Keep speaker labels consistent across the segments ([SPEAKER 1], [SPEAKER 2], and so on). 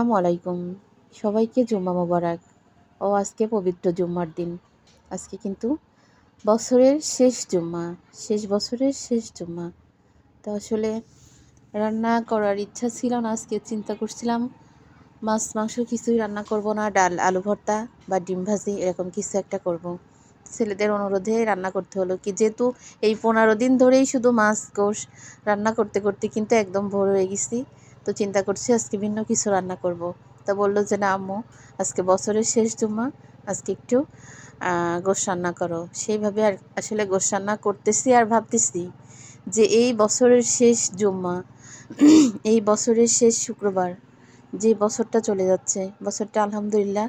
[SPEAKER 1] আসসালামু আলাইকুম। সবাইকে জুম্মা মোবারক। আজকে পবিত্র জুম্মার দিন। আজকে কিন্তু বছরের শেষ জুম্মা, শেষ বছরের শেষ জুম্মা। তো আসলে রান্না করার ইচ্ছা ছিল না। আজকে চিন্তা করছিলাম মাছ মাংস কিছুই রান্না করব না, ডাল আলু ভর্তা বা ডিম ভাজি এরকম কিছু একটা করব। ছেলেদের অনুরোধে রান্না করতে হলো, কি যেহেতু এই 15 দিন ধরেই শুধু মাছ গোশ রান্না করতে করতে কিন্তু একদম ভোর হয়ে গেছি। তো চিন্তা করছি আজকে ভিন্ন কিছু রান্না করব। তো বললো যে না আম্মু, আজকে বছরের শেষ জুম্মা, আজকে একটু গোশ রান্না করো। সেইভাবে আর আসলে গোশ রান্না করতেছি আর ভাবতেছি যে এই বছরের শেষ জুম্মা, এই বছরের শেষ শুক্রবার, যে বছরটা চলে যাচ্ছে, বছরটা আলহামদুলিল্লাহ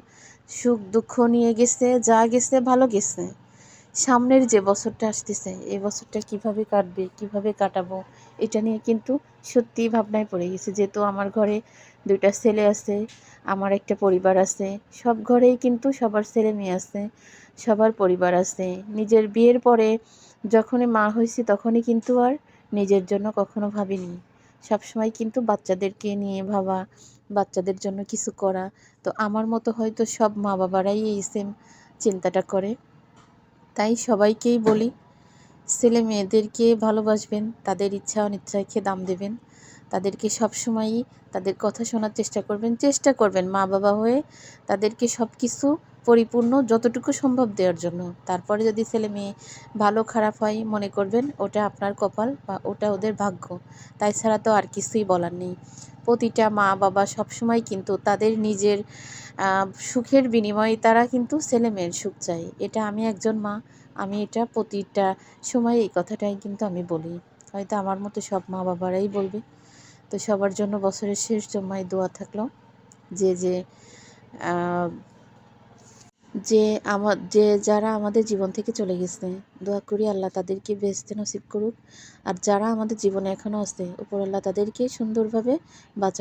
[SPEAKER 1] সুখ দুঃখ নিয়ে গেছে, যা গেছে ভালো গেছে। সামনের যে বছরটা আসতেছে, এই বছরটা কিভাবে কাটবে, কিভাবে কাটাবো, এটা নিয়ে কিন্তু সত্যিই ভাবনায় পড়ে গেছে। যেহেতু আমার ঘরে 2টা ছেলে আছে, আমার একটা পরিবার আছে, সব ঘরেই কিন্তু সবার ছেলে মেয়ে আছে, সবার পরিবার আছে। নিজের বিয়ের পরে যখনই মা হয়েছি তখনই কিন্তু আর নিজের জন্য কখনো ভাবিনি। সবসময় কিন্তু বাচ্চাদেরকে নিয়ে ভাবা, বাচ্চাদের জন্য কিছু করা। তো আমার মতো হয়তো সব মা বাবারাই এই সেম চিন্তাটা করে। তাই সবাইকেই বলি, ছেলে মেয়েদেরকে ভালোবাসবেন, তাদের ইচ্ছা অনিচ্ছাকে দাম দেবেন, তাদেরকে সবসময়ই তাদের কথা শোনার চেষ্টা করবেন মা বাবা হয়ে তাদেরকে সব কিছু পরিপূর্ণ যতটুকু সম্ভব দেওয়ার জন্য। তারপরে যদি ছেলে মেয়ে ভালো খারাপ হয়, মনে করবেন ওটা আপনার কপাল বা ওটা ওদের ভাগ্য। তাই ছাড়া তো আর কিছুই বলার নেই। প্রতিটা মা বাবা সবসময় কিন্তু তাদের নিজের সুখের বিনিময়ে তারা কিন্তু ছেলে মেয়ের সুখ চায়। এটা আমি একজন মা, আমি এটা প্রতিটা সময় এই কথাটাই কিন্তু আমি বলি। হয়তো আমার মতো সব মা বাবারাই বলবে। তো সবার জন্য বছরের শেষ জুম্মায় দোয়া থাকলো, যে যে আহ, যে যারা আমাদের জীবন থেকে চলে গেছে, দোয়া করি আল্লাহ তাদেরকে বেহেশতে নসিব করুক। আর যারা আমাদের জীবনে এখনও আছে, উপর আল্লাহ তাদেরকে সুন্দরভাবে বাঁচার